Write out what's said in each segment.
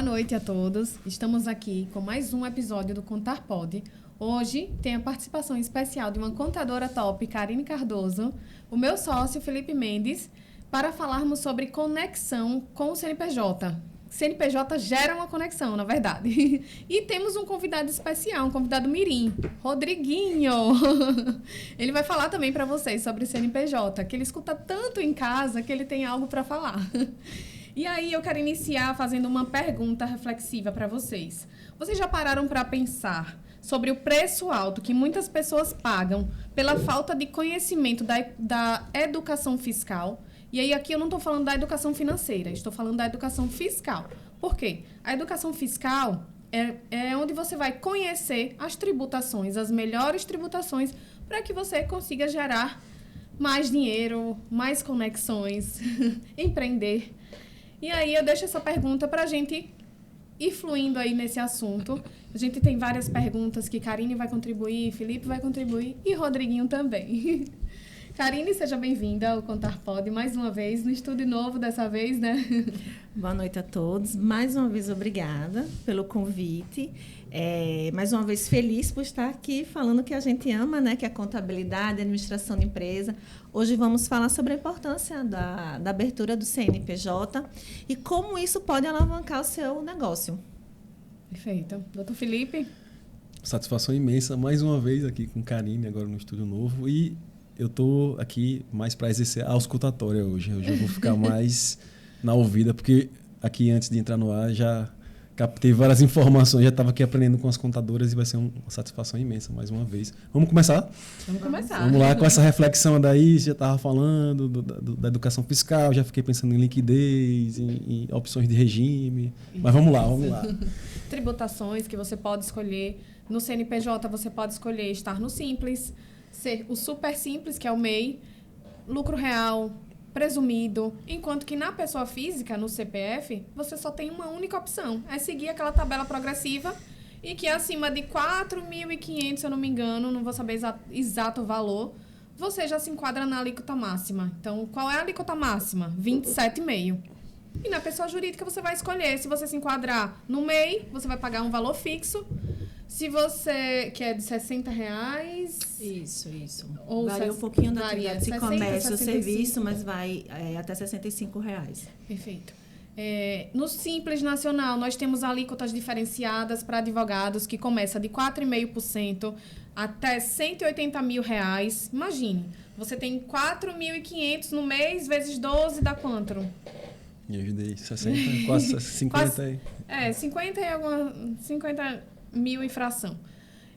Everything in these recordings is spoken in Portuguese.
noite a todos. Estamos aqui com mais um episódio do Contar Pode. Hoje tem a participação especial de uma contadora top, Karine Cardoso, o meu sócio, Felipe Mendes, para falarmos sobre conexão com o CNPJ. CNPJ gera uma conexão, na verdade. E temos um convidado especial, um convidado mirim, Rodriguinho. Ele vai falar também para vocês sobre o CNPJ, que ele escuta tanto em casa que ele tem algo para falar. E aí eu quero iniciar fazendo uma pergunta reflexiva para vocês. Vocês já pararam para pensar sobre o preço alto que muitas pessoas pagam pela falta de conhecimento da educação fiscal? E aí aqui eu não estou falando da educação financeira, estou falando da educação fiscal. Por quê? A educação fiscal é onde você vai conhecer as tributações, as melhores tributações, para que você consiga gerar mais dinheiro, mais conexões, empreender. E aí eu deixo essa pergunta para a gente ir fluindo aí nesse assunto. A gente tem várias perguntas que Karine vai contribuir, Felipe vai contribuir e Rodriguinho também. Karine, seja bem-vinda ao Contar Pode, mais uma vez, no estúdio novo dessa vez, né? Boa noite a todos. Mais uma vez, obrigada pelo convite. Mais uma vez, feliz por estar aqui falando que a gente ama, né? Que é a contabilidade, a administração de empresa. Hoje vamos falar sobre a importância da abertura do CNPJ e como isso pode alavancar o seu negócio. Perfeito. Doutor Felipe? Satisfação imensa, mais uma vez aqui com Karine, agora no estúdio novo. E eu estou aqui mais para exercer a auscultatória hoje. Hoje eu vou ficar mais na ouvida, porque aqui antes de entrar no ar já captei várias informações, já estava aqui aprendendo com as contadoras e vai ser uma satisfação imensa mais uma vez. Vamos começar? Vamos começar. Vamos lá com essa reflexão daí, já estava falando da educação fiscal, já fiquei pensando em liquidez, em opções de regime, mas vamos lá. Tributações que você pode escolher. No CNPJ você pode escolher estar no Simples, ser o Super Simples, que é o MEI, lucro real, presumido, enquanto que na pessoa física, no CPF, você só tem uma única opção, é seguir aquela tabela progressiva e que acima de 4.500, se eu não me engano, não vou saber exato o valor, você já se enquadra na alíquota máxima. Então, qual é a alíquota máxima? 27,5%. E na pessoa jurídica você vai escolher, se você se enquadrar no MEI, você vai pagar um valor fixo. Se você quer de R$60... Isso. Ou varia um pouquinho da varia, atividade de 60, comércio ou 65. serviço, mas vai até R$65. Perfeito. No Simples Nacional, nós temos alíquotas diferenciadas para advogados, que começa de 4,5% até R$180 mil. Imagine, você tem 4.500 no mês, vezes 12, dá quanto? Me ajudei, 60, quase 50 aí. 50 mil em fração.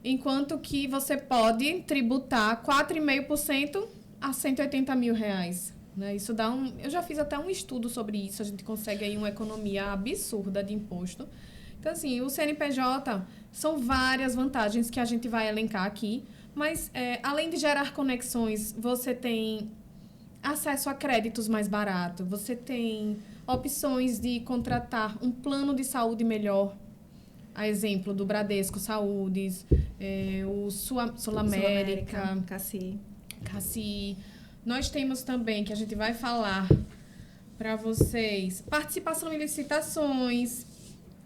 Enquanto que você pode tributar 4,5% a R$180 mil. Né? Isso dá eu já fiz até um estudo sobre isso, a gente consegue aí uma economia absurda de imposto. Então, assim, o CNPJ são várias vantagens que a gente vai elencar aqui, mas além de gerar conexões, você tem acesso a créditos mais barato, você tem opções de contratar um plano de saúde melhor, a exemplo do Bradesco Saúdes, o Sul América, Cassi. Nós temos também, que a gente vai falar para vocês, participação em licitações,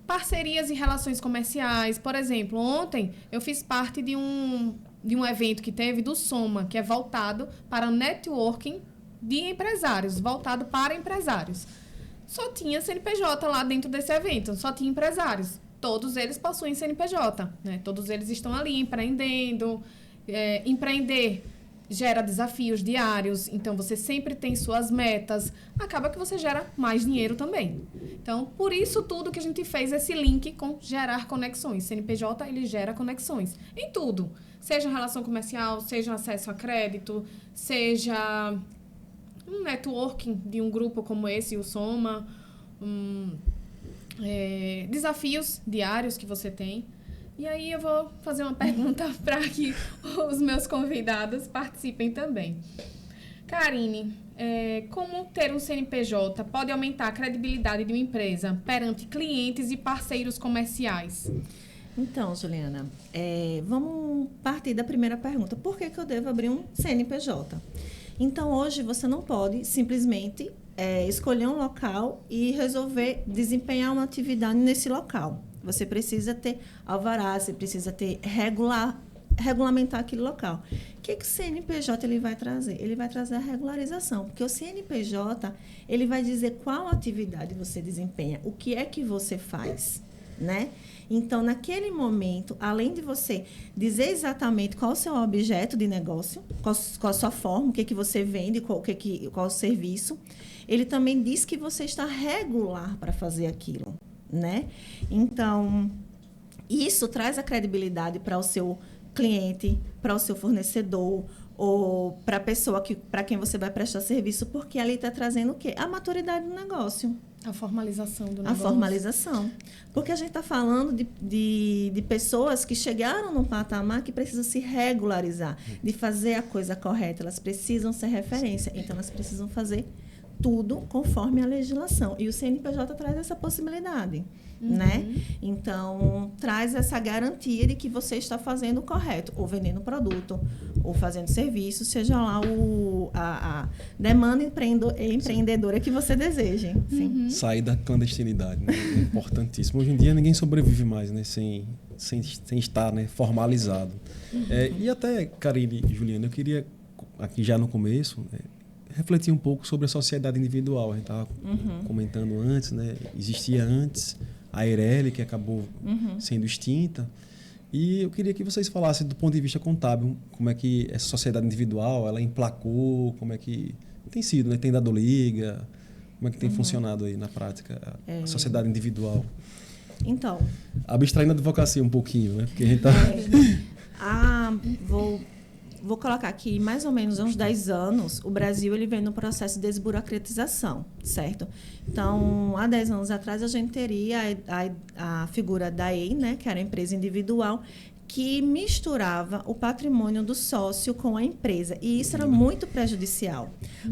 parcerias e relações comerciais. Por exemplo, ontem eu fiz parte de um evento que teve do Soma, que é voltado para networking de empresários, voltado para empresários. Só tinha CNPJ lá dentro desse evento, só tinha empresários. Todos eles possuem CNPJ, né? Todos eles estão ali empreendendo. Empreender gera desafios diários, então você sempre tem suas metas. Acaba que você gera mais dinheiro também. Então, por isso tudo que a gente fez esse link com gerar conexões. CNPJ, ele gera conexões em tudo. Seja relação comercial, seja acesso a crédito, seja um networking de um grupo como esse, o Soma, desafios diários que você tem. E aí eu vou fazer uma pergunta para que os meus convidados participem também. Karine, como ter um CNPJ pode aumentar a credibilidade de uma empresa perante clientes e parceiros comerciais? Então, Juliana, vamos partir da primeira pergunta. Por que eu devo abrir um CNPJ? Então, hoje você não pode simplesmente escolher um local e resolver desempenhar uma atividade nesse local. Você precisa ter alvará, você precisa ter regulamentar aquele local. O que o CNPJ ele vai trazer? Ele vai trazer a regularização, porque o CNPJ ele vai dizer qual atividade você desempenha, o que é que você faz, né? Então, naquele momento, além de você dizer exatamente qual é o seu objeto de negócio, qual a sua forma, o que você vende, qual o serviço, ele também diz que você está regular para fazer aquilo, né? Então, isso traz a credibilidade para o seu cliente, para o seu fornecedor ou para a pessoa para quem você vai prestar serviço, porque ali está trazendo o quê? A maturidade do negócio. A formalização do negócio. A formalização. Porque a gente está falando de pessoas que chegaram num patamar que precisam se regularizar, de fazer a coisa correta. Elas precisam ser referência. Então, elas precisam fazer tudo conforme a legislação. E o CNPJ traz essa possibilidade, né? Então, traz essa garantia de que você está fazendo o correto, ou vendendo produto, ou fazendo serviço, seja lá a demanda empreendedora que você deseje. Sim. Sair da clandestinidade, né? É importantíssimo. Hoje em dia, ninguém sobrevive mais, né? Sem estar, né? Formalizado. E até, Karine e Juliana, eu queria, aqui já no começo, refletir um pouco sobre a sociedade individual. A gente estava comentando antes, né? Existia antes a Eireli, que acabou sendo extinta. E eu queria que vocês falassem do ponto de vista contábil, como é que essa sociedade individual, ela emplacou, como é que tem sido, né? Tem dado liga, como é que tem funcionado aí na prática a sociedade individual? Então... Abstraindo a advocacia um pouquinho, né? Porque a gente tá... Vou colocar aqui, mais ou menos há uns 10 anos, o Brasil ele vem no processo de desburocratização, certo? Então, há 10 anos atrás, a gente teria a figura da EI, né, que era a empresa individual, que misturava o patrimônio do sócio com a empresa. E isso era muito prejudicial.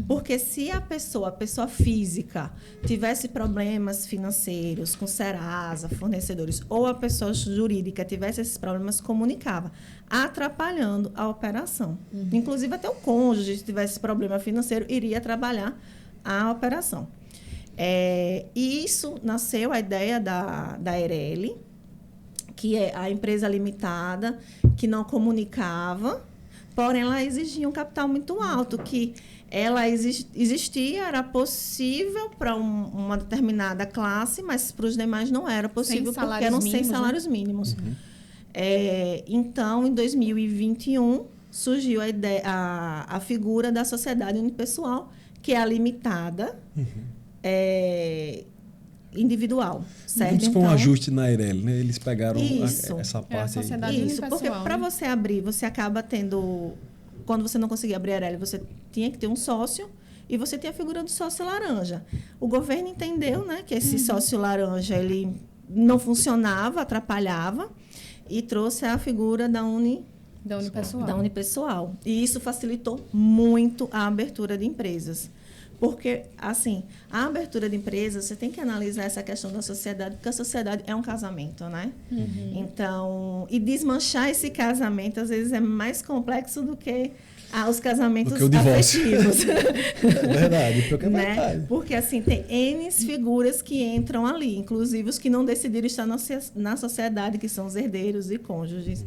Porque se a pessoa física, tivesse problemas financeiros com Serasa, fornecedores, ou a pessoa jurídica tivesse esses problemas, comunicava, atrapalhando a operação. Inclusive, até o cônjuge, se tivesse problema financeiro, iria trabalhar a operação. E isso nasceu a ideia da Eireli, que é a empresa limitada, que não comunicava, porém ela exigia um capital muito alto, que ela existia, era possível para uma determinada classe, mas para os demais não era possível, porque eram 100 salários mínimos. Então, em 2021, surgiu a figura da sociedade unipessoal, que é a limitada, individual, certo? Isso foi um ajuste na Eireli, né? Eles pegaram essa parte aí. Isso, porque para você abrir, você acaba tendo... Quando você não conseguia abrir a Eireli, você tinha que ter um sócio e você tem a figura do sócio laranja. O governo entendeu, né, que esse sócio laranja ele não funcionava, atrapalhava, e trouxe a figura da unipessoal. E isso facilitou muito a abertura de empresas. Porque, assim, a abertura de empresas, você tem que analisar essa questão da sociedade, porque a sociedade é um casamento, né? Então, e desmanchar esse casamento, às vezes, é mais complexo do que os casamentos afetivos. Verdade, porque né? Porque, assim, tem N figuras que entram ali, inclusive os que não decidiram estar na sociedade, que são os herdeiros e cônjuges.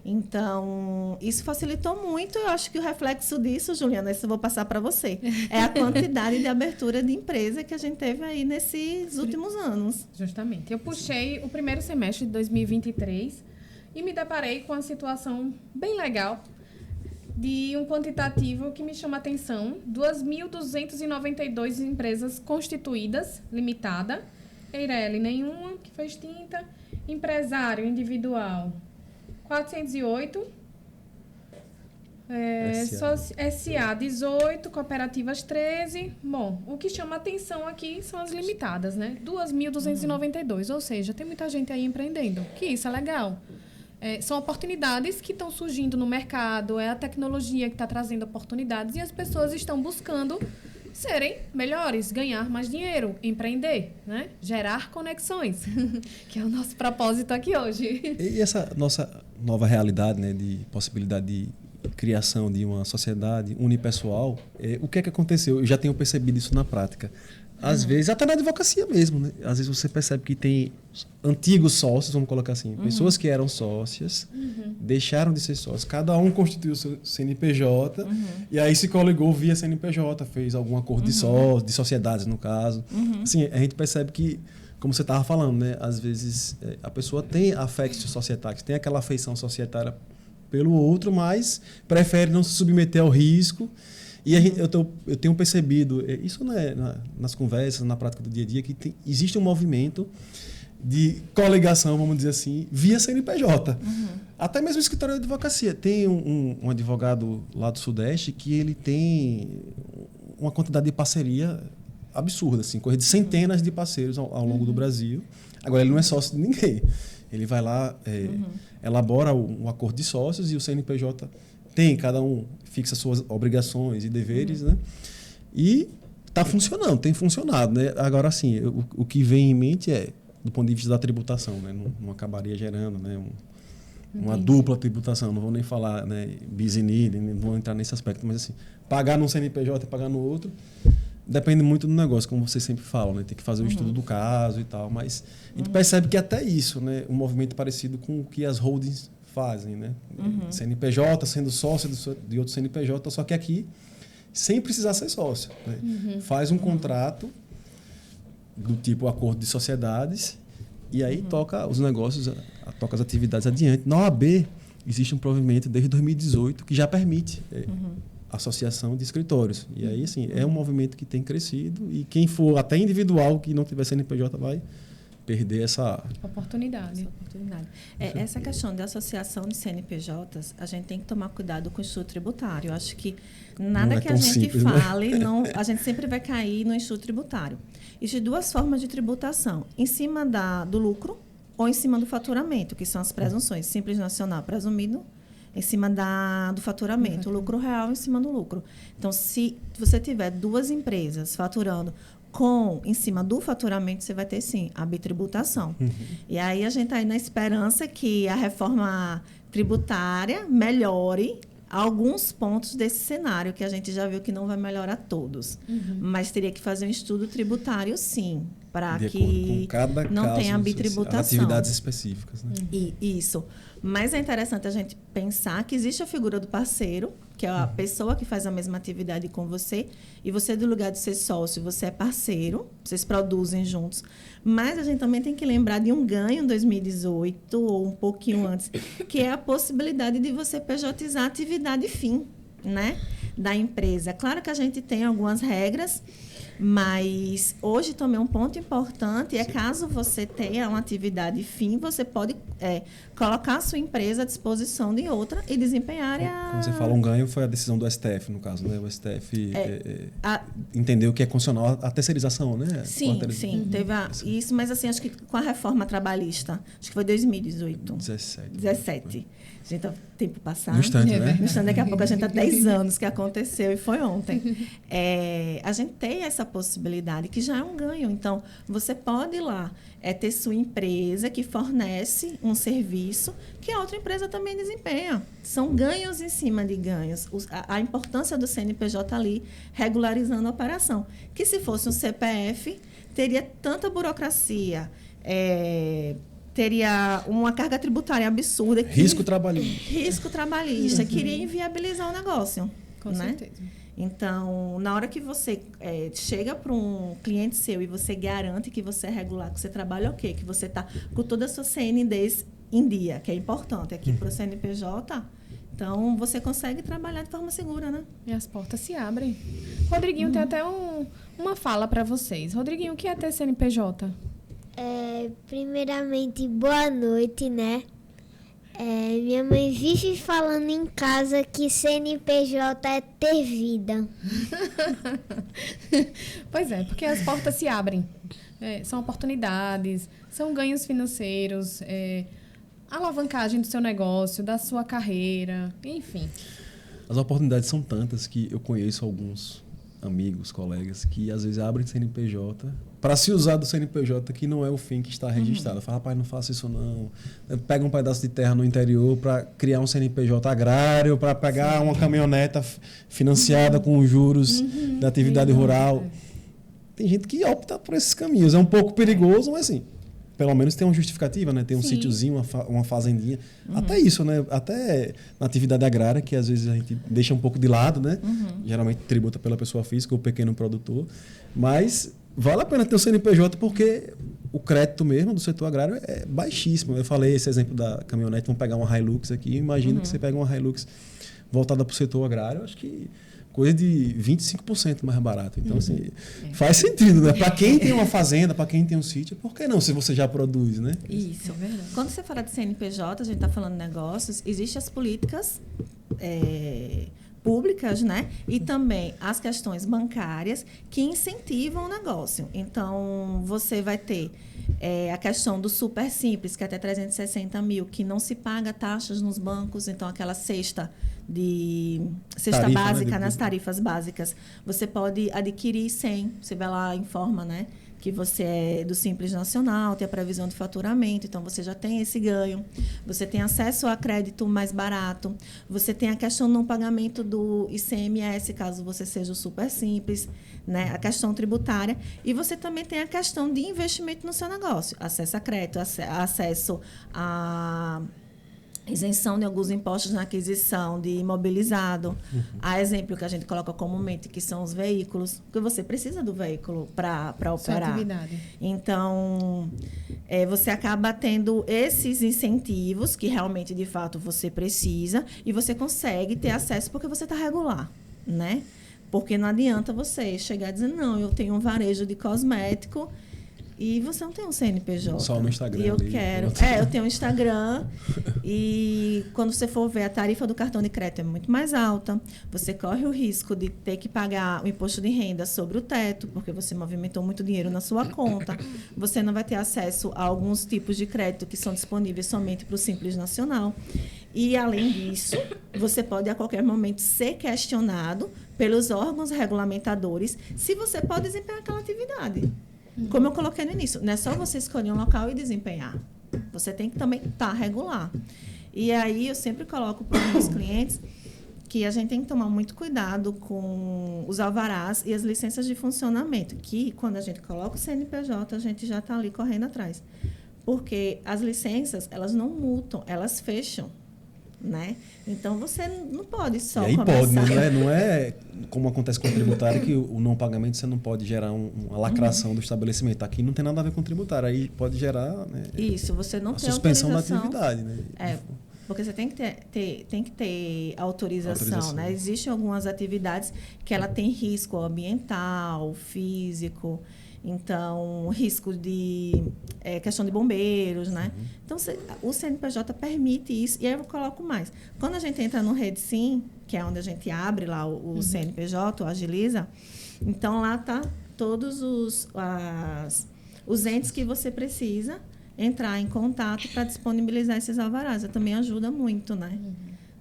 Então, isso facilitou muito. Eu acho que o reflexo disso, Juliana, isso eu vou passar para você, é a quantidade de abertura de empresa que a gente teve aí nesses últimos anos. Justamente. Eu puxei o primeiro semestre de 2023 e me deparei com uma situação bem legal de um quantitativo que me chama a atenção. 2.292 empresas constituídas, limitada. Eireli, nenhuma, que foi extinta. Empresário individual, 408, SA 18, cooperativas 13. Bom, o que chama atenção aqui são as limitadas, né? 2.292, ou seja, tem muita gente aí empreendendo, que isso é legal. São oportunidades que estão surgindo no mercado, é a tecnologia que está trazendo oportunidades e as pessoas estão buscando serem melhores, ganhar mais dinheiro, empreender, né? Gerar conexões, que é o nosso propósito aqui hoje. E essa nossa nova realidade, né, de possibilidade de criação de uma sociedade unipessoal, o que é que aconteceu? Eu já tenho percebido isso na prática. Às vezes, até na advocacia mesmo, né? Às vezes você percebe que tem antigos sócios, vamos colocar assim, pessoas que eram sócias, deixaram de ser sócios, cada um constituiu seu CNPJ, e aí se coligou via CNPJ, fez algum acordo de sócios, de sociedades no caso. Assim, a gente percebe que, como você estava falando, né? Às vezes a pessoa tem affectio societatis, tem aquela afeição societária pelo outro, mas prefere não se submeter ao risco. E eu tenho percebido, isso nas conversas, na prática do dia a dia, que existe um movimento de coligação, vamos dizer assim, via CNPJ. Até mesmo o escritório de advocacia. Tem um advogado lá do Sudeste que ele tem uma quantidade de parceria absurda, assim, coisa de centenas de parceiros ao longo do Brasil. Agora, ele não é sócio de ninguém. Ele vai lá, elabora um acordo de sócios e o CNPJ cada um fixa suas obrigações e deveres, né? E está funcionando, tem funcionado, né? Agora, assim, o que vem em mente do ponto de vista da tributação, né? Não acabaria gerando, né? Uma dupla tributação, não vou nem falar, né? Bis in idem, não vou entrar nesse aspecto, mas assim, pagar num CNPJ e pagar no outro, depende muito do negócio, como vocês sempre falam, né? Tem que fazer o estudo do caso e tal, mas a gente percebe que até isso, né? Um movimento parecido com o que as holdings fazem, né? CNPJ sendo sócio de outro CNPJ, só que aqui sem precisar ser sócio, né? Faz um contrato do tipo acordo de sociedades e aí toca os negócios, toca as atividades adiante. Na OAB existe um provimento desde 2018 que já permite associação de escritórios. E aí, assim, é um movimento que tem crescido e quem for até individual que não tiver CNPJ vai perder essa oportunidade. Essa questão de associação de CNPJs, a gente tem que tomar cuidado com o instituto tributário. Eu acho que nada que a gente simples, fale, né? a gente sempre vai cair no instituto tributário. Existem duas formas de tributação: em cima do lucro ou em cima do faturamento, que são as presunções. Simples nacional presumido em cima do faturamento, o lucro real em cima do lucro. Então, se você tiver duas empresas faturando em cima do faturamento, você vai ter, sim, a bitributação. E aí a gente está aí na esperança que a reforma tributária melhore alguns pontos desse cenário, que a gente já viu que não vai melhorar todos. Mas teria que fazer um estudo tributário, sim, para que com cada não caso, tenha bitributação. atividades específicas, né? Isso. Mas é interessante a gente pensar que existe a figura do parceiro, que é a pessoa que faz a mesma atividade com você, e você, do lugar de ser sócio, você é parceiro, vocês produzem juntos. Mas a gente também tem que lembrar de um ganho em 2018, ou um pouquinho antes, que é a possibilidade de você pejotizar a atividade fim, né, da empresa. Claro que a gente tem algumas regras, mas hoje também um ponto importante é, caso você tenha uma atividade fim, você pode colocar a sua empresa à disposição de outra e desempenhar Quando você fala um ganho, foi a decisão do STF, no caso, né? O STF entendeu que é constitucional a terceirização, né? Sim, teve isso, mas assim, acho que com a reforma trabalhista, acho que foi 2018. 17. A gente está tempo passado. No instante, né? No instante, daqui a pouco a gente está 10 anos que aconteceu e foi ontem. A gente tem essa possibilidade, que já é um ganho. Então, você pode ir lá ter sua empresa que fornece um serviço que a outra empresa também desempenha. São ganhos em cima de ganhos. A importância do CNPJ ali regularizando a operação. Que se fosse um CPF, teria tanta burocracia, teria uma carga tributária absurda. Risco trabalhista. Que iria inviabilizar o negócio. Com certeza. Então, na hora que você chega para um cliente seu e você garante que você é regular, que você trabalha ok, que você está com toda a sua CNDs em dia, que é importante aqui para o CNPJ, então você consegue trabalhar de forma segura, né? E as portas se abrem. Rodriguinho, tem até uma fala para vocês. Rodriguinho, o que é ter CNPJ? Primeiramente, boa noite, né? Minha mãe vive falando em casa que CNPJ é ter vida. Pois é, porque as portas se abrem. São oportunidades, são ganhos financeiros, alavancagem do seu negócio, da sua carreira, enfim. As oportunidades são tantas que eu conheço alguns amigos, colegas, que às vezes abrem CNPJ para se usar do CNPJ, que não é o fim que está registrado. Fala, rapaz, não faça isso não. Pega um pedaço de terra no interior para criar um CNPJ agrário, para pegar uma caminhoneta financiada com os juros da atividade rural. Tem gente que opta por esses caminhos. É um pouco perigoso, mas assim, pelo menos tem uma justificativa, né? Tem um sítiozinho, uma fazendinha. Até isso, né? Até na atividade agrária, que às vezes a gente deixa um pouco de lado, né? Geralmente tributa pela pessoa física ou pequeno produtor. Mas vale a pena ter o CNPJ porque o crédito mesmo do setor agrário é baixíssimo. Eu falei esse exemplo da caminhonete, vamos pegar uma Hilux aqui. Imagina que você pega uma Hilux voltada para o setor agrário, acho que coisa de 25% mais barato. Então, assim, faz sentido, né? Para quem tem uma fazenda, para quem tem um sítio, por que não, se você já produz, né? Isso, é verdade. Quando você fala de CNPJ, a gente está falando de negócios, existem as políticas públicas, né? E também as questões bancárias que incentivam o negócio. Então, você vai ter a questão do super simples, que é até 360 mil, que não se paga taxas nos bancos, então aquela cesta Tarifa, básica, né? Nas tarifas básicas, você pode adquirir sem, você vai lá, informa, né? Que você é do Simples Nacional, tem a previsão de faturamento, então você já tem esse ganho. Você tem acesso a crédito mais barato. Você tem a questão do não pagamento do ICMS, caso você seja o super simples, né? A questão tributária. E você também tem a questão de investimento no seu negócio. Acesso a crédito, acesso a isenção de alguns impostos na aquisição de imobilizado. A exemplo que a gente coloca comumente, que são os veículos, porque você precisa do veículo para operar. Atividade. Então, você acaba tendo esses incentivos que realmente, de fato, você precisa e você consegue ter acesso porque você está regular, né? Porque não adianta você chegar dizendo, não, eu tenho um varejo de cosmético e você não tem um CNPJ. Só no Instagram. E eu ali, quero. Eu tenho um Instagram e quando você for ver, a tarifa do cartão de crédito é muito mais alta. Você corre o risco de ter que pagar o imposto de renda sobre o teto, porque você movimentou muito dinheiro na sua conta. Você não vai ter acesso a alguns tipos de crédito que são disponíveis somente para o Simples Nacional. E, além disso, você pode, a qualquer momento, ser questionado pelos órgãos regulamentadores se você pode desempenhar aquela atividade. Como eu coloquei no início, não é só você escolher um local e desempenhar. Você tem que também estar regular. E aí eu sempre coloco para os meus clientes que a gente tem que tomar muito cuidado com os alvarás e as licenças de funcionamento, que quando a gente coloca o CNPJ, a gente já está ali correndo atrás. Porque as licenças, elas não multam, elas fecham. Né? Então, você não pode só e aí começar... pode, não é como acontece com o tributário, que o não pagamento você não pode gerar uma lacração do estabelecimento. Aqui não tem nada a ver com o tributário, aí pode gerar, né, isso, você não tem suspensão da autorização. atividade. Né? Porque você tem que ter autorização. Né? Existem algumas atividades que ela tem risco ambiental, físico, então, risco de questão de bombeiros, né? Então, o CNPJ permite isso. E aí eu coloco mais. Quando a gente entra no RedSim, que é onde a gente abre lá o CNPJ, o Agiliza, então lá tá todos os entes que você precisa entrar em contato para disponibilizar esses alvarás. Também ajuda muito, né?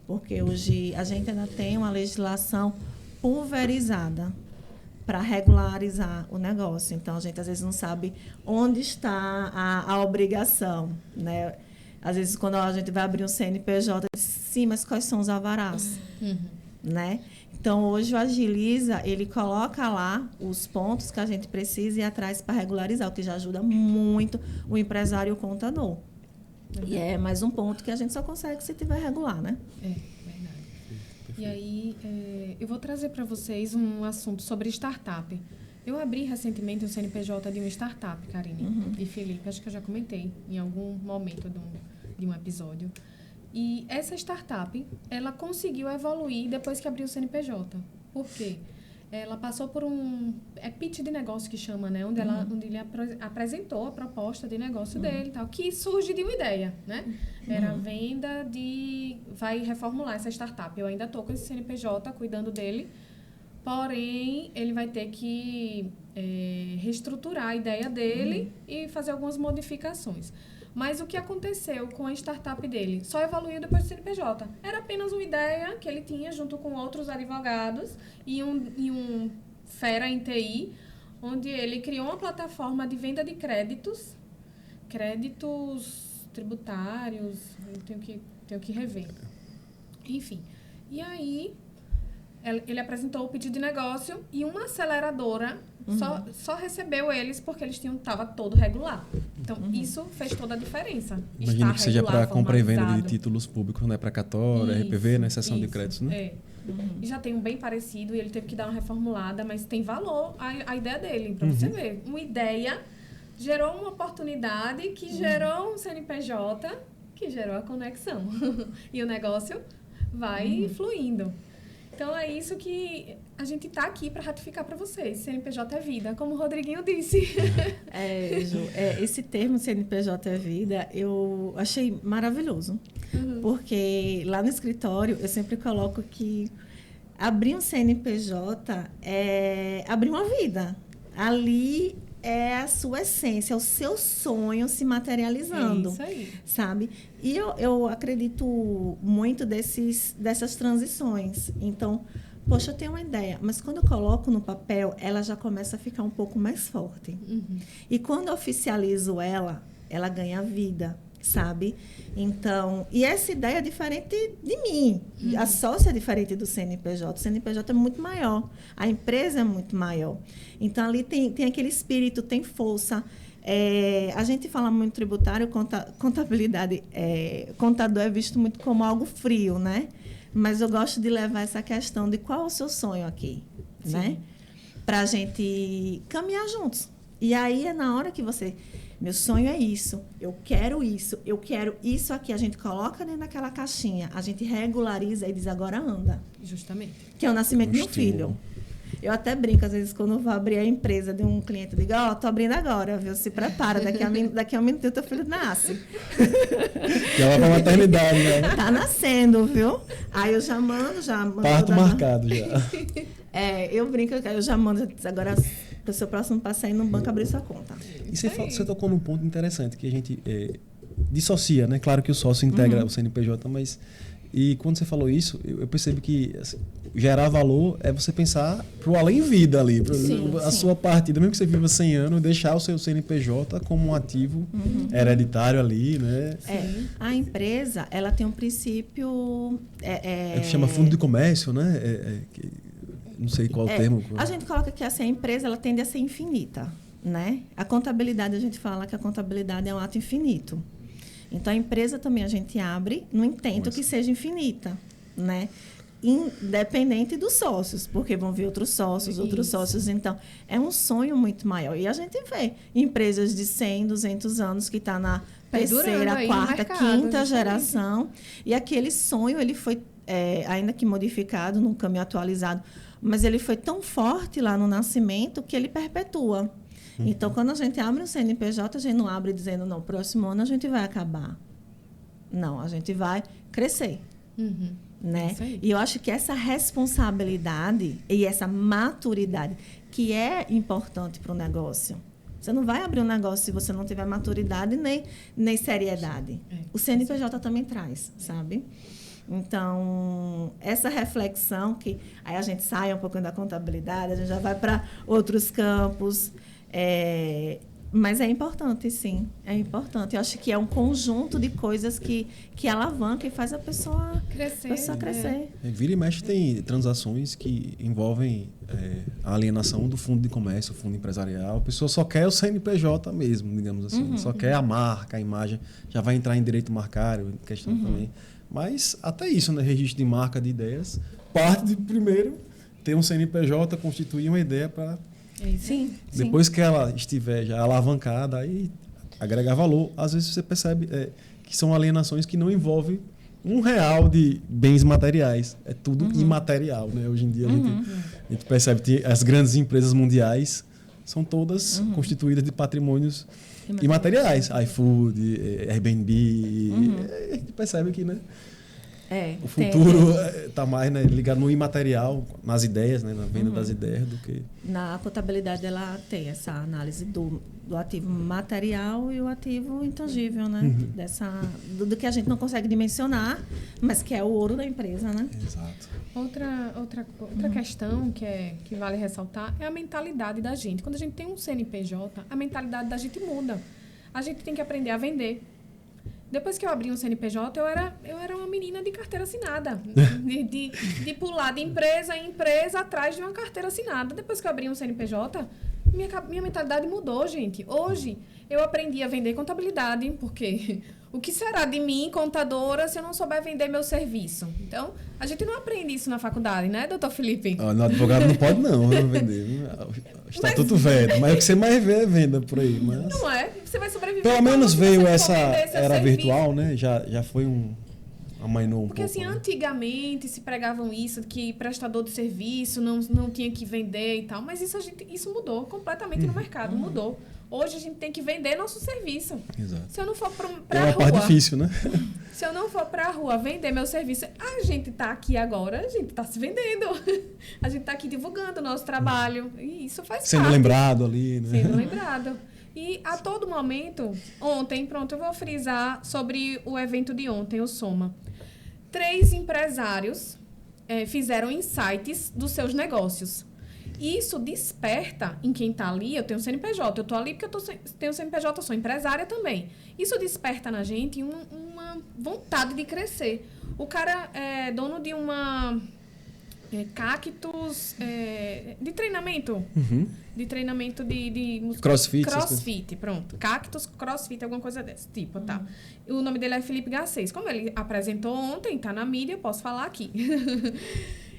Porque hoje a gente ainda tem uma legislação pulverizada para regularizar o negócio. Então, a gente, às vezes, não sabe onde está a obrigação. Né? Às vezes, quando a gente vai abrir um CNPJ, sim, mas quais são os alvarás? Né? Então, hoje, o Agiliza, ele coloca lá os pontos que a gente precisa ir atrás para regularizar, o que já ajuda muito o empresário e o contador. E é mais um ponto que a gente só consegue se tiver regular, né? E aí, eu vou trazer para vocês um assunto sobre startup. Eu abri recentemente um CNPJ de uma startup, Karine e Felipe. Acho que eu já comentei em algum momento de um episódio. E essa startup, ela conseguiu evoluir depois que abriu o CNPJ. Por quê? Ela passou por pitch de negócio que chama, né? Onde ele apresentou a proposta de negócio dele, tal, que surge de uma ideia, né? Era a venda vai reformular essa startup. Eu ainda estou com esse CNPJ cuidando dele, porém, ele vai ter que reestruturar a ideia dele e fazer algumas modificações. Mas o que aconteceu com a startup dele? Só evoluiu depois do CNPJ. Era apenas uma ideia que ele tinha junto com outros advogados e um fera em TI, onde ele criou uma plataforma de venda de créditos tributários, eu tenho que rever. Enfim, e aí ele apresentou o pedido de negócio e uma aceleradora só recebeu eles porque eles estava todo regular. Então, isso fez toda a diferença. Imagino que seja para compra e venda de formalizado. títulos públicos, né? Precatória, RPV, né? Seção de créditos, né? É. E já tem um bem parecido e ele teve que dar uma reformulada, mas tem valor a ideia dele, para você ver. Uma ideia gerou uma oportunidade que gerou um CNPJ, que gerou a conexão. E o negócio vai fluindo. Então, é isso que a gente está aqui para ratificar para vocês. CNPJ é vida, como o Rodriguinho disse. Ju, esse termo CNPJ é vida, eu achei maravilhoso. Porque lá no escritório, eu sempre coloco que abrir um CNPJ é abrir uma vida. Ali é a sua essência, é o seu sonho se materializando. É isso aí. Sabe? E eu acredito muito dessas transições. Então, poxa, eu tenho uma ideia, mas quando eu coloco no papel, ela já começa a ficar um pouco mais forte. E quando eu oficializo ela ganha vida, sabe? Então, e essa ideia é diferente de mim. A sócia é diferente do CNPJ. O CNPJ é muito maior. A empresa é muito maior. Então, ali tem aquele espírito, tem força. A gente fala muito tributário, contabilidade, contador é visto muito como algo frio, né? Mas eu gosto de levar essa questão de qual é o seu sonho aqui, né? Para a gente caminhar juntos. E aí é na hora que meu sonho é isso, eu quero isso aqui. A gente coloca dentro daquela caixinha, a gente regulariza e diz, agora anda. Justamente. Que é o nascimento do meu filho. Eu até brinco, às vezes, quando eu vou abrir a empresa de um cliente, eu digo, tô abrindo agora, viu? Se prepara, daqui a um minuto teu filho nasce. Já vai pra maternidade, né? Tá nascendo, viu? Aí eu já mando. Parto marcado já. Eu brinco, eu já mando, agora o seu próximo passo é ir no banco abrir sua conta. E você tocou num ponto interessante, que a gente dissocia, né? Claro que o sócio integra o CNPJ, mas... E quando você falou isso, eu percebi que assim, gerar valor é você pensar pro além-vida ali, a sua partida, mesmo que você viva 100 anos, deixar o seu CNPJ como um ativo hereditário ali, né? A empresa, ela tem um princípio... É que chama fundo de comércio, né? Não sei qual o termo. A gente coloca que assim, a empresa ela tende a ser infinita, né? A contabilidade, a gente fala que a contabilidade é um ato infinito. Então, a empresa também a gente abre no intento que seja infinita, né? Independente dos sócios, porque vão vir outros sócios. Então, é um sonho muito maior. E a gente vê empresas de 100, 200 anos que estão na terceira, quarta, quinta geração. E aquele sonho, ele foi, ainda que modificado, num caminho atualizado, mas ele foi tão forte lá no nascimento que ele perpetua. Então, quando a gente abre um CNPJ, a gente não abre dizendo, não, próximo ano a gente vai acabar. Não, a gente vai crescer. Né? E eu acho que essa responsabilidade e essa maturidade, que é importante para o negócio. Você não vai abrir um negócio se você não tiver maturidade nem seriedade. O CNPJ também traz, sabe? Então, essa reflexão que aí a gente sai um pouquinho da contabilidade, a gente já vai para outros campos. Mas é importante, sim. É importante. Eu acho que é um conjunto de coisas que alavanca e faz a pessoa crescer. Vira e mexe tem transações que envolvem a alienação do fundo de comércio, o fundo empresarial. A pessoa só quer o CNPJ mesmo, digamos assim. Só quer a marca, a imagem. Já vai entrar em direito marcário, questão também. Mas até isso, né? Registro de marca de ideias. Parte de, primeiro, ter um CNPJ, constituir uma ideia para... Sim. Depois que ela estiver já alavancada, aí agregar valor. Às vezes você percebe que são alienações que não envolvem R$1 de bens materiais. É tudo imaterial, né? Hoje em dia a gente percebe que as grandes empresas mundiais são todas constituídas de patrimônios imateriais. iFood, Airbnb. A gente percebe que, né? O futuro está mais, né, ligado no imaterial, nas ideias, né, na venda das ideias, do que... Na contabilidade, ela tem essa análise do ativo material e o ativo intangível, né? Do que a gente não consegue dimensionar, mas que é o ouro da empresa, né? Exato. Outra questão que vale ressaltar é a mentalidade da gente. Quando a gente tem um CNPJ, a mentalidade da gente muda. A gente tem que aprender a vender. Depois que eu abri um CNPJ, eu era uma menina de carteira assinada. De pular de empresa em empresa atrás de uma carteira assinada. Depois que eu abri um CNPJ, minha mentalidade mudou, gente. Hoje, eu aprendi a vender contabilidade, porque o que será de mim, contadora, se eu não souber vender meu serviço? Então, a gente não aprende isso na faculdade, né, doutor Felipe? No advogado não pode não vender. Estatuto velho. Mas o que você mais vê é venda por aí. Mas... Não é? Você vai sobreviver. Pelo menos veio essa era serviço. virtual, né? Já foi amainou um Porque pouco. assim, né? Antigamente se pregavam isso, que prestador de serviço não tinha que vender e tal, mas isso mudou completamente no mercado, mudou. Hoje a gente tem que vender nosso serviço. Exato. Se eu não for pra É uma rua, parte difícil, né? se eu não for pra rua vender meu serviço, a gente tá aqui agora, a gente tá se vendendo. A gente tá aqui divulgando o nosso trabalho. E isso faz Sendo parte. lembrado ali, né? Sendo lembrado. E a todo momento, ontem, eu vou frisar sobre o evento de ontem, o Soma. 3 empresários fizeram insights dos seus negócios. Isso desperta em quem está ali, eu tenho CNPJ, eu estou ali porque tenho CNPJ, eu sou empresária também. Isso desperta na gente uma vontade de crescer. O cara é dono de uma cactus de treinamento. De treinamento de crossfit, pronto. Cactus, crossfit, alguma coisa desse tipo, tá? O nome dele é Felipe Garcês. Como ele apresentou ontem, tá na mídia, eu posso falar aqui.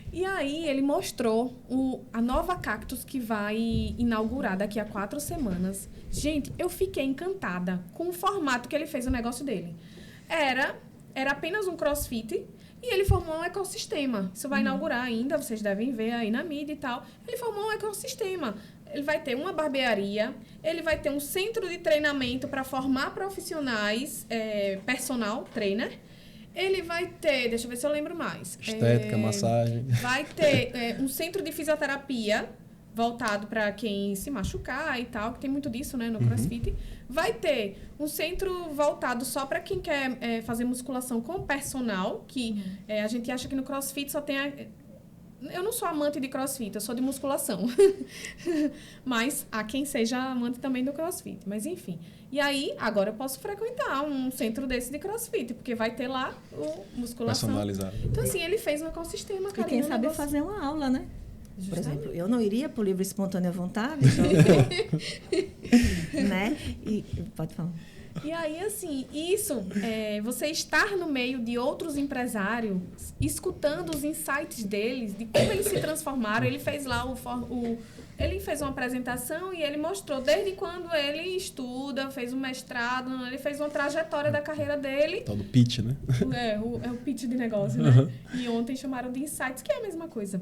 E aí, ele mostrou a nova Cactus que vai inaugurar daqui a 4 semanas. Gente, eu fiquei encantada com o formato que ele fez o negócio dele. Era apenas um crossfit e ele formou um ecossistema. Isso vai inaugurar ainda, vocês devem ver aí na mídia e tal. Ele formou um ecossistema. Ele vai ter uma barbearia, ele vai ter um centro de treinamento para formar profissionais, personal trainer. Ele vai ter, deixa eu ver se eu lembro mais. Estética, massagem. Vai ter um centro de fisioterapia voltado para quem se machucar e tal, que tem muito disso, né, no CrossFit. Vai ter um centro voltado só para quem quer fazer musculação com personal, que a gente acha que no CrossFit só tem... Eu não sou amante de CrossFit, eu sou de musculação. Mas há quem seja amante também do CrossFit. Mas, enfim. E aí, agora eu posso frequentar um centro desse de CrossFit, porque vai ter lá o musculação. Personalizado. Então, assim, ele fez um ecossistema, cara. E quem sabe fazer uma aula, né? Justamente. Por exemplo, eu não iria para o livro Espontânea Vontade, né? E pode falar. E aí, assim, você estar no meio de outros empresários, escutando os insights deles, de como eles se transformaram. Ele fez lá ele fez uma apresentação e ele mostrou desde quando ele estuda, fez um mestrado, ele fez uma trajetória da carreira dele. Tal do pitch, né? É o pitch de negócio, né? E ontem chamaram de insights, que é a mesma coisa.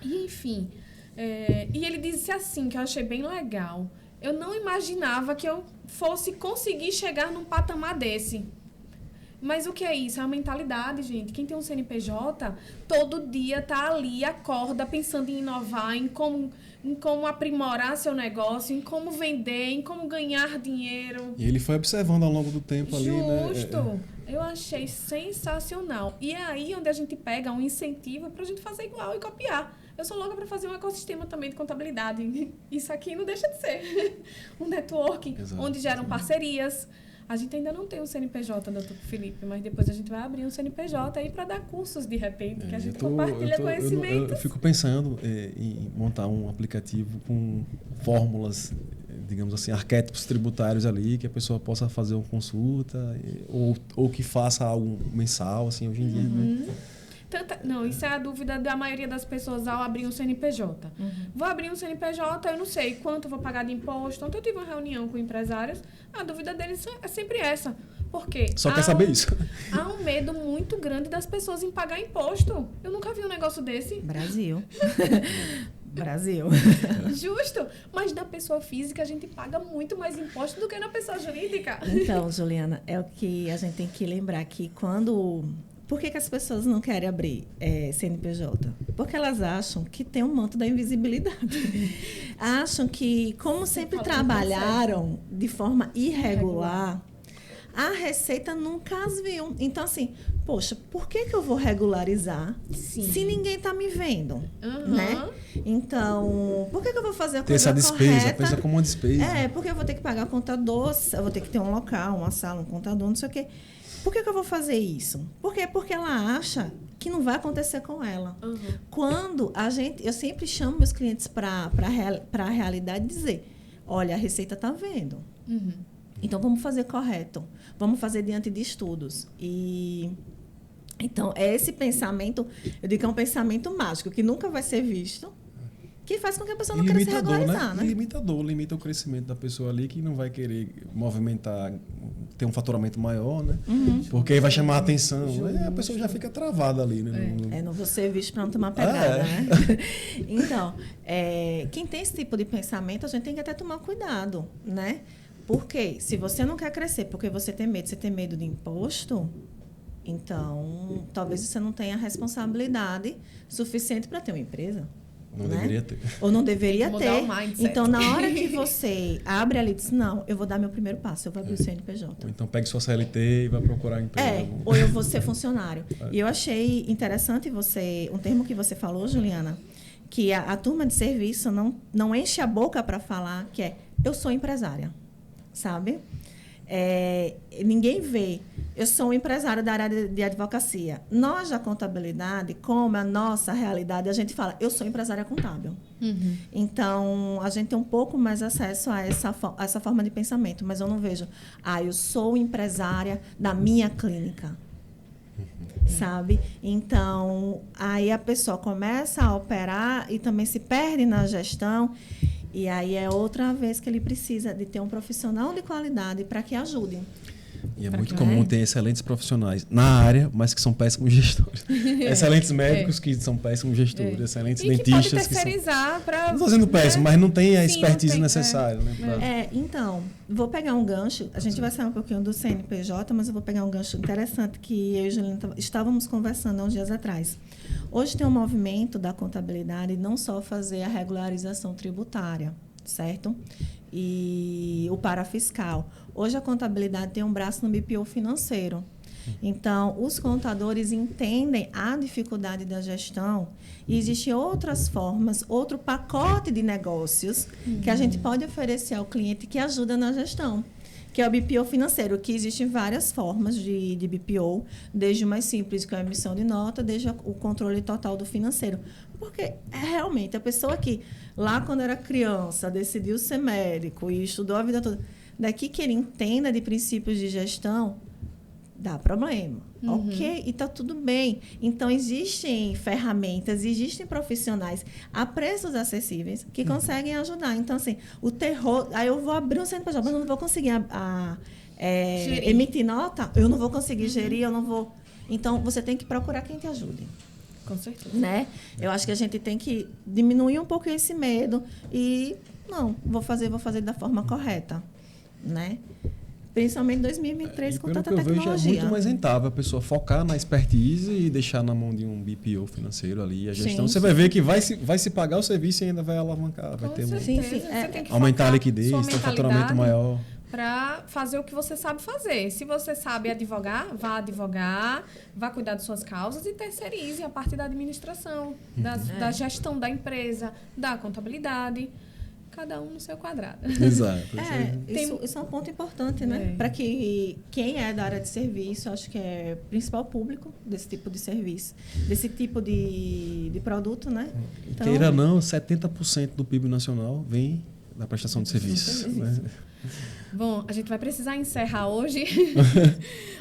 E, enfim, e ele disse assim, que eu achei bem legal. Eu não imaginava que eu fosse conseguir chegar num patamar desse. Mas o que é isso? É uma mentalidade, gente. Quem tem um CNPJ, todo dia tá ali, acorda, pensando em inovar, em como aprimorar seu negócio, em como vender, em como ganhar dinheiro. E ele foi observando ao longo do tempo ali, né? Justo. Eu achei sensacional. E é aí onde a gente pega um incentivo pra gente fazer igual e copiar. Eu sou louca para fazer um ecossistema também de contabilidade. Isso aqui não deixa de ser um networking, onde geram parcerias. A gente ainda não tem um CNPJ, doutor Felipe, mas depois a gente vai abrir um CNPJ aí para dar cursos de repente, que a gente compartilha conhecimentos. Eu fico pensando em montar um aplicativo com fórmulas, digamos assim, arquétipos tributários ali, que a pessoa possa fazer uma consulta ou que faça algo mensal, assim, hoje em dia, né? Não, isso é a dúvida da maioria das pessoas ao abrir um CNPJ. Vou abrir um CNPJ, eu não sei quanto vou pagar de imposto. Ontem eu tive uma reunião com empresários, a dúvida deles é sempre essa. Por quê? Só quer saber isso. Há um medo muito grande das pessoas em pagar imposto. Eu nunca vi um negócio desse. Brasil. Justo. Mas da pessoa física a gente paga muito mais imposto do que na pessoa jurídica. Então, Juliana, é o que a gente tem que lembrar que quando... Por que as pessoas não querem abrir CNPJ? Porque elas acham que tem um manto da invisibilidade. Acham que, como sempre trabalharam de forma irregular, a Receita nunca as viu. Então, assim, poxa, por que eu vou regularizar se ninguém está me vendo? Né? Então, por que eu vou fazer a Ter coisa essa despesa, correta? pensa como uma despesa. Porque eu vou ter que pagar contador, eu vou ter que ter um local, uma sala, um contador, não sei o quê. Por que eu vou fazer isso? Por quê? Porque ela acha que não vai acontecer com ela. Quando eu sempre chamo meus clientes para a realidade e dizer, olha, a Receita está vendo. Então, vamos fazer correto. Vamos fazer diante de estudos. Então, é esse pensamento, eu digo que é um pensamento mágico, que nunca vai ser visto, que faz com que a pessoa não queira se regularizar, né? Limitador, limita o crescimento da pessoa ali, que não vai querer movimentar, ter um faturamento maior, né? Porque aí vai chamar a atenção. A pessoa já fica travada ali, né? Não vou ser visto para não tomar pedrada, né? Então, quem tem esse tipo de pensamento, a gente tem que até tomar cuidado, né? Porque se você não quer crescer porque você tem medo de imposto, então talvez você não tenha responsabilidade suficiente para ter uma empresa. Não deveria ter. Ou não deveria ter. O mindset. Então, na hora que você abre ali e diz, não, eu vou dar meu primeiro passo, eu vou abrir o CNPJ. Ou então pegue sua CLT e vai procurar emprego. Ou eu vou ser funcionário. E eu achei interessante um termo que você falou, Juliana, que a turma de serviço não enche a boca para falar que eu sou empresária, sabe? Ninguém vê. Eu sou um empresário da área de advocacia. Nós, da contabilidade, como a nossa realidade, a gente fala, eu sou empresária contábil. Então, a gente tem um pouco mais acesso a essa forma de pensamento, mas eu não vejo, eu sou empresária da minha clínica. Sabe? Então, aí a pessoa começa a operar e também se perde na gestão. E aí é outra vez que ele precisa de ter um profissional de qualidade para que ajude. E é muito comum ter excelentes profissionais na área, mas que são péssimos gestores. Excelentes médicos que são péssimos gestores, excelentes dentistas que pode terceirizar para... Não estou dizendo péssimo, mas não tem a expertise necessária. Né, então, vou pegar um gancho. A gente vai sair um pouquinho do CNPJ, mas eu vou pegar um gancho interessante que eu e Juliana estávamos conversando há uns dias atrás. Hoje tem um movimento da contabilidade não só fazer a regularização tributária, certo? E o parafiscal. Hoje a contabilidade tem um braço no BPO financeiro. Então, os contadores entendem a dificuldade da gestão e existem outras formas, outro pacote de negócios que a gente pode oferecer ao cliente que ajuda na gestão, que é o BPO financeiro, que existem várias formas de BPO, desde o mais simples, que é a emissão de nota, desde o controle total do financeiro. Porque, realmente, a pessoa que, lá quando era criança, decidiu ser médico e estudou a vida toda, daqui que ele entenda de princípios de gestão, dá problema. Ok? E está tudo bem. Então, existem ferramentas, existem profissionais a preços acessíveis que conseguem ajudar. Então, assim, o terror... Aí eu vou abrir um CNPJ, mas eu não vou conseguir emitir nota, eu não vou conseguir gerir, eu não vou... Então, você tem que procurar quem te ajude. Com certeza. Né? Eu acho que a gente tem que diminuir um pouco esse medo e, não, vou fazer da forma correta. Né? Principalmente em 2023, com tanta tecnologia. Pelo que eu vejo, é muito mais rentável a pessoa focar na expertise e deixar na mão de um BPO financeiro ali a gestão. Você vai ver que vai se pagar o serviço e ainda vai alavancar, vai ter aumentar a liquidez, ter um faturamento maior. Para fazer o que você sabe fazer. Se você sabe advogar, vá cuidar de suas causas e terceirize a parte da administração, da gestão da empresa, da contabilidade. Cada um no seu quadrado. Exato. Isso é um ponto importante, né? Para que quem é da área de serviço, acho que é o principal público desse tipo de serviço, desse tipo de produto, né? Então, queira ou não, 70% do PIB nacional vem da prestação de serviços. Né? Bom, a gente vai precisar encerrar hoje,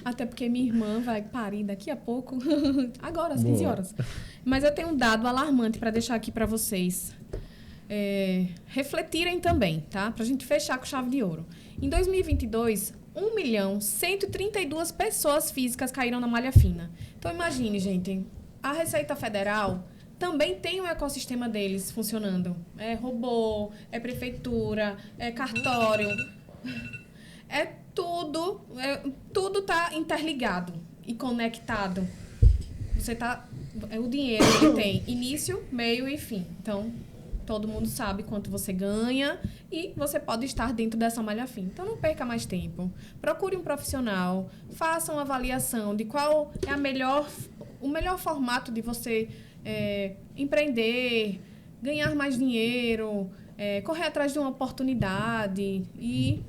até porque minha irmã vai parir daqui a pouco, agora às 15 horas. Mas eu tenho um dado alarmante para deixar aqui para vocês. Refletirem também, tá? Para a gente fechar com chave de ouro. Em 2022, 1.132.000 pessoas físicas caíram na malha fina. Então, imagine, gente, a Receita Federal também tem um ecossistema deles funcionando. É robô, é prefeitura, é cartório. Tudo está interligado e conectado. o dinheiro que tem início, meio e fim. Então, todo mundo sabe quanto você ganha e você pode estar dentro dessa malha fina. Então, não perca mais tempo. Procure um profissional, faça uma avaliação de qual é o melhor formato de você empreender, ganhar mais dinheiro, correr atrás de uma oportunidade e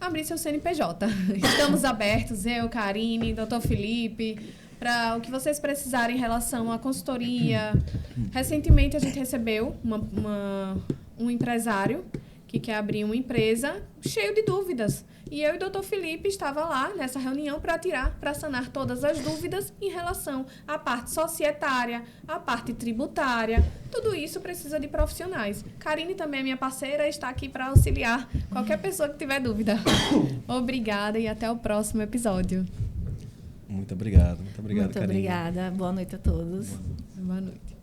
abrir seu CNPJ. Estamos abertos, eu, Karine, Dr. Felipe, para o que vocês precisarem em relação à consultoria. Recentemente, a gente recebeu um empresário que quer abrir uma empresa cheio de dúvidas. E eu e o Dr. Felipe estava lá nessa reunião para sanar todas as dúvidas em relação à parte societária, à parte tributária. Tudo isso precisa de profissionais. Karine também é minha parceira e está aqui para auxiliar qualquer pessoa que tiver dúvida. Obrigada e até o próximo episódio. Muito obrigado. Muito obrigado, Muito Karine. obrigada. Boa noite a todos. Boa noite.